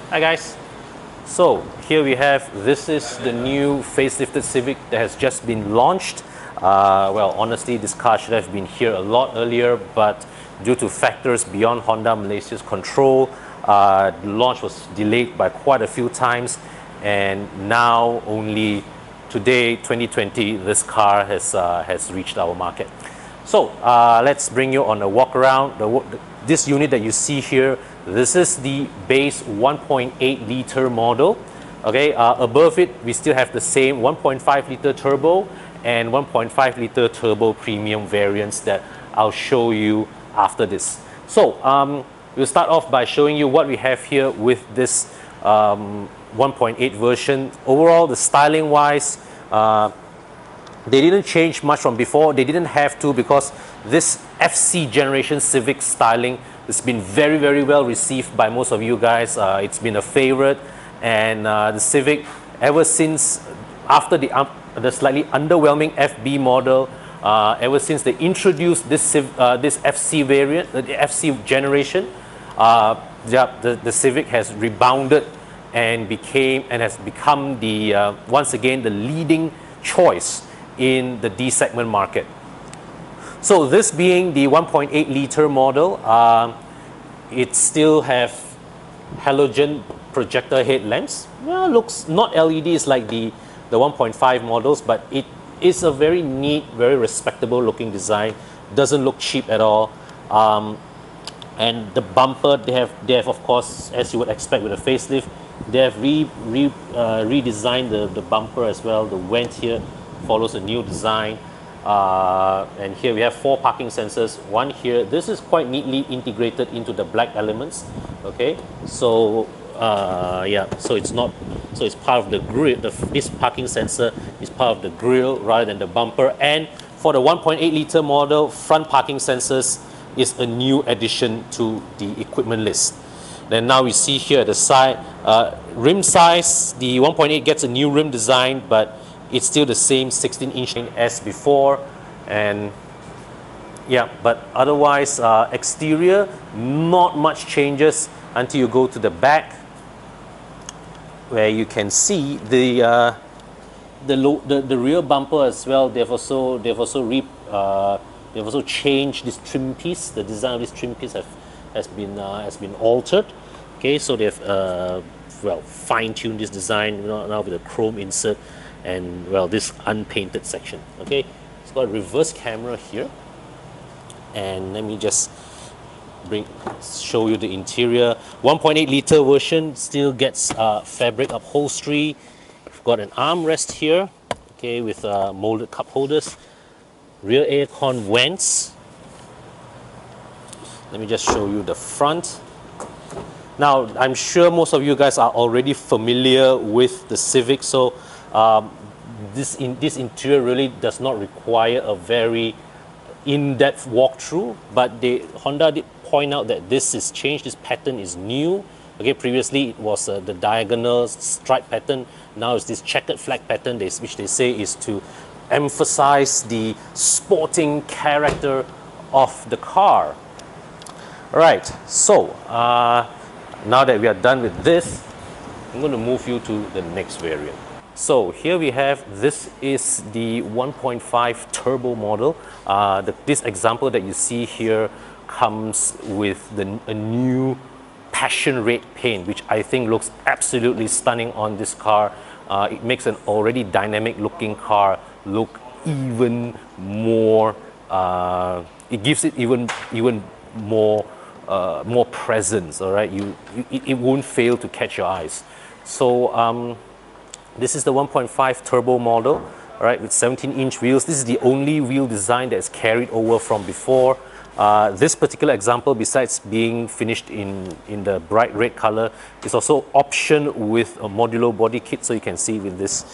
Hi guys. So here we have, this is the new facelifted Civic that has just been launched. Well, honestly, this car should have been here a lot earlier, but due to factors beyond Honda Malaysia's control, the launch was delayed by quite a few times, and now only today, 2020, this car has reached our market. So let's bring you on a walk around. This unit that you see here, this is the base 1.8 liter model. Okay, above it, we still have the same 1.5 liter turbo and 1.5 liter turbo premium variants that I'll show you after this. So we'll start off by showing you what we have here with this 1.8 version. Overall, the styling wise, they didn't change much from before. They didn't have to, because this FC generation Civic styling has been very, very well received by most of you guys. It's been a favorite, and the Civic, ever since after the slightly underwhelming FB model, ever since they introduced this FC variant, the FC generation, the Civic has rebounded and has become the once again the leading choice in the D segment market. So this being the 1.8 liter model, it still have halogen projector headlamps. Well, looks not LEDs like the 1.5 models, but it is a very neat, very respectable looking design. Doesn't look cheap at all. And the bumper, they have of course, as you would expect with a facelift, they have redesigned the bumper as well. The vent here follows a new design, and here we have 4 parking sensors. One here, this is quite neatly integrated into the black elements. Okay, so yeah, so it's part of the grille. This parking sensor is part of the grille rather than the bumper. And for the 1.8 liter model, front parking sensors is a new addition to the equipment list. Then now we see here at the side, rim size, the 1.8 gets a new rim design, but it's still the same 16-inch as before. And yeah, but otherwise, exterior, not much changes until you go to the back, where you can see the rear bumper as well. They've also changed this trim piece. The design of this trim piece has been altered. Okay, so they've well, fine-tuned this design now with a chrome insert and, well, this unpainted section. Okay, it's got a reverse camera here, and let me just show you the interior. 1.8 liter version still gets fabric upholstery. We've got an armrest here, okay, with molded cup holders, rear aircon vents. Let me just show you the front. Now, I'm sure most of you guys are already familiar with the Civic, so this interior really does not require a very in-depth walkthrough, but Honda did point out that this is changed. This pattern is new. Okay, previously it was the diagonal stripe pattern. Now it's this checkered flag pattern, which they say is to emphasize the sporting character of the car. All right, so now that we are done with this, I'm going to move you to the next variant. So here we have, this is the 1.5 turbo model. This example that you see here comes with a new passion red paint, which I think looks absolutely stunning on this car. It makes an already dynamic looking car look even more, it gives it even more presence. All right, it won't fail to catch your eyes. So this is the 1.5 turbo model, all right, with 17-inch wheels. This is the only wheel design that is carried over from before. This particular example, besides being finished in the bright red color, is also optioned with a modular body kit. So you can see with this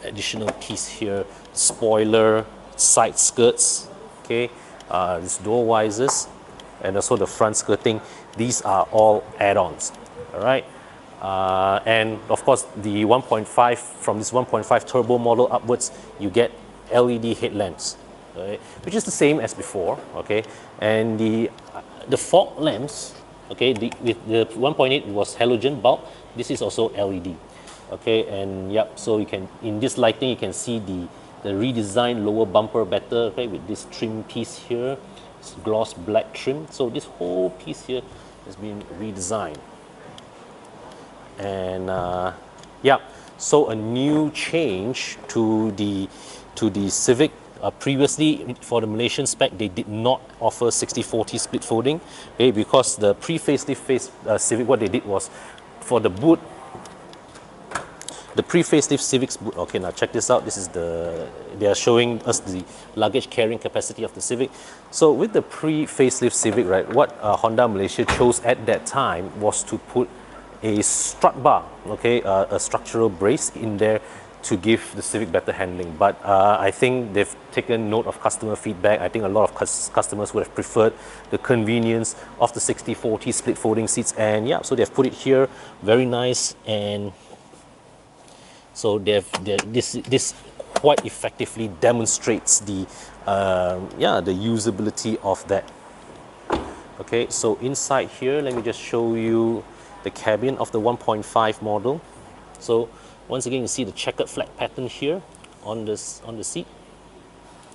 additional piece here, spoiler, side skirts, okay, these door visors, and also the front skirting. These are all add-ons. All right. And of course, the 1.5, from this 1.5 turbo model upwards, you get LED headlamps, right, which is the same as before. Okay, and the fog lamps Okay, with the 1.8 was halogen bulb. This is also LED. Okay, and yep, so you can, in this lighting, you can see the redesigned lower bumper better, okay, with this trim piece here. It's gloss black trim. So this whole piece here has been redesigned. And yeah, so a new change to the Civic. Previously, for the Malaysian spec, they did not offer 60/40 split folding, okay, because the pre-facelift Civic, what they did was, for the boot, the pre-facelift Civic's boot. Okay, now check this out. This is they are showing us the luggage carrying capacity of the Civic. So with the pre-facelift Civic, right, what Honda Malaysia chose at that time was to put a strut bar, okay, a structural brace in there to give the Civic better handling. But I think they've taken note of customer feedback. I think a lot of customers would have preferred the convenience of the 60/40 split folding seats, and yeah, so they've put it here, very nice. And so this quite effectively demonstrates the the usability of that. Okay, so inside here, let me just show you the cabin of the 1.5 model. So once again, you see the checkered flag pattern here on the seat.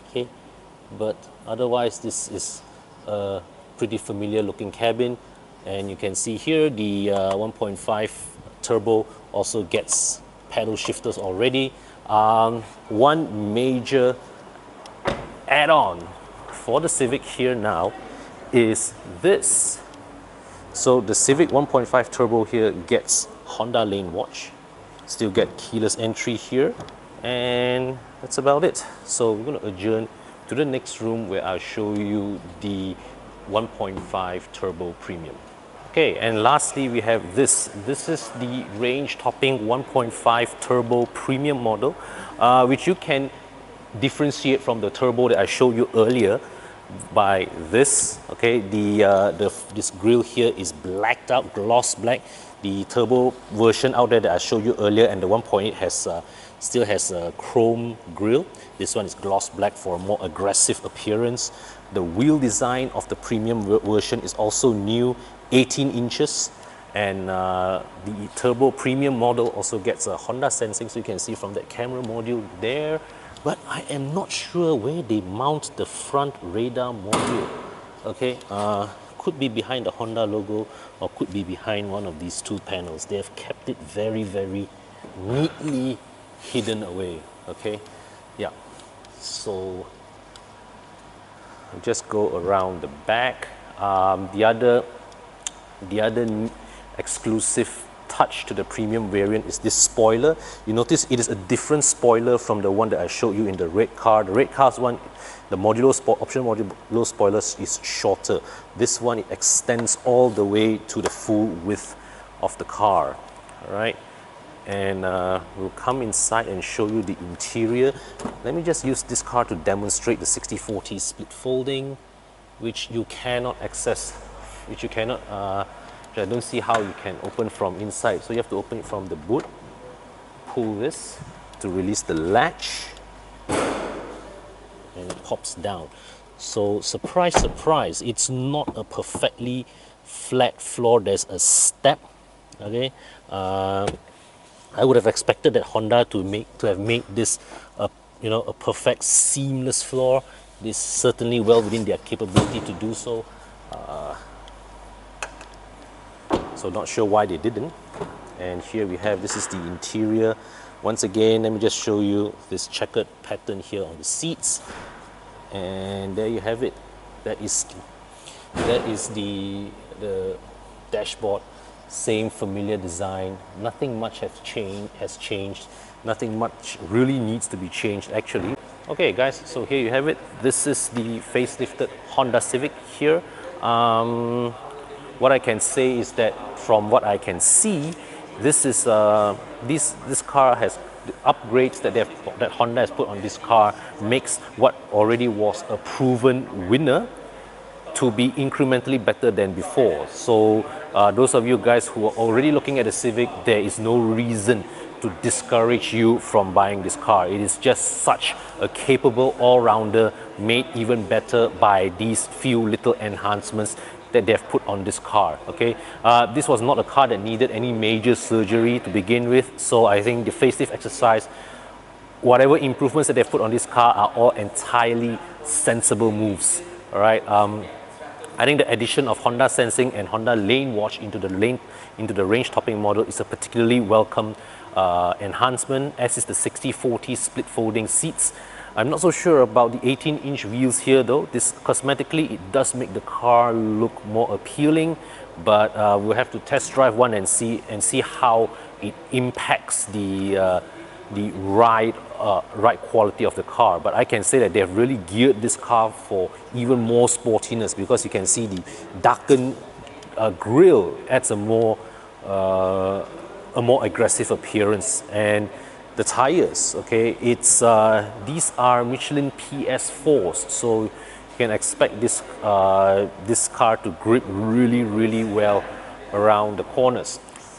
Okay, but otherwise this is a pretty familiar looking cabin, and you can see here the 1.5 turbo also gets paddle shifters already. One major add-on for the Civic here now is this. So the Civic 1.5 turbo here gets Honda LaneWatch, still get keyless entry here, and that's about it. So we're going to adjourn to the next room where I'll show you the 1.5 turbo premium. Okay, and lastly we have this. This is the range topping 1.5 turbo premium model, which you can differentiate from the turbo that I showed you earlier by this. Okay, this grille here is blacked out, gloss black. The turbo version out there that I showed you earlier, and the 1.8 has still has a chrome grille. This one is gloss black for a more aggressive appearance. The wheel design of the premium version is also new, 18 inches, and the turbo premium model also gets a Honda Sensing, so you can see from that camera module there. But I am not sure where they mount the front radar module. Okay, could be behind the Honda logo, or could be behind one of these two panels. They have kept it very, very neatly hidden away. Okay, yeah. So I'll just go around the back. The other exclusive touch to the premium variant is this spoiler. You notice it is a different spoiler from the one that I showed you in the red car. The red car's one, the optional modular spoiler is shorter. This one, it extends all the way to the full width of the car. All right, and we'll come inside and show you the interior. Let me just use this car to demonstrate the 60/40 split folding, which you cannot access, which you cannot I don't see how you can open from inside. So you have to open it from the boot, pull this to release the latch, and it pops down. So surprise, surprise, it's not a perfectly flat floor. There's a step. Okay, I would have expected that Honda to have made this a perfect seamless floor. This is certainly well within their capability to do so. So not sure why they didn't. And here we have, this is the interior. Once again, let me just show you this checkered pattern here on the seats. And there you have it. That is the dashboard. Same familiar design. Nothing much has changed. Nothing much really needs to be changed actually. Okay guys, so here you have it. This is the facelifted Honda Civic here. What I can say is that from what I can see, this is this car has the upgrades that Honda has put on this car makes what already was a proven winner to be incrementally better than before. So those of you guys who are already looking at the Civic, there is no reason to discourage you from buying this car. It is just such a capable all-rounder, made even better by these few little enhancements that they've put on this car. Okay, this was not a car that needed any major surgery to begin with, so I think the facelift exercise, whatever improvements that they've put on this car, are all entirely sensible moves. All right. I think the addition of Honda Sensing and Honda LaneWatch into the range topping model is a particularly welcome enhancement, as is the 60/40 split folding seats. I'm not so sure about the 18-inch wheels here though. This cosmetically, it does make the car look more appealing, but we'll have to test drive one and see how it impacts the ride quality of the car. But I can say that they've really geared this car for even more sportiness, because you can see the darkened grille adds a more aggressive appearance. And the tires, okay, it's these are Michelin PS4s, so you can expect this this car to grip really well around the corners.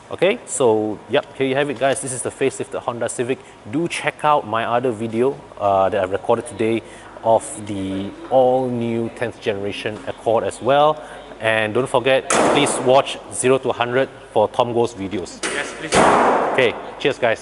Okay, so yep, here you have it, guys. This is the facelifted Honda Civic. Do check out my other video that I recorded today of the all-new 10th generation Accord as well. And don't forget, please watch 0 to 100 for Tom Go's videos. Yes, please. Okay, cheers, guys.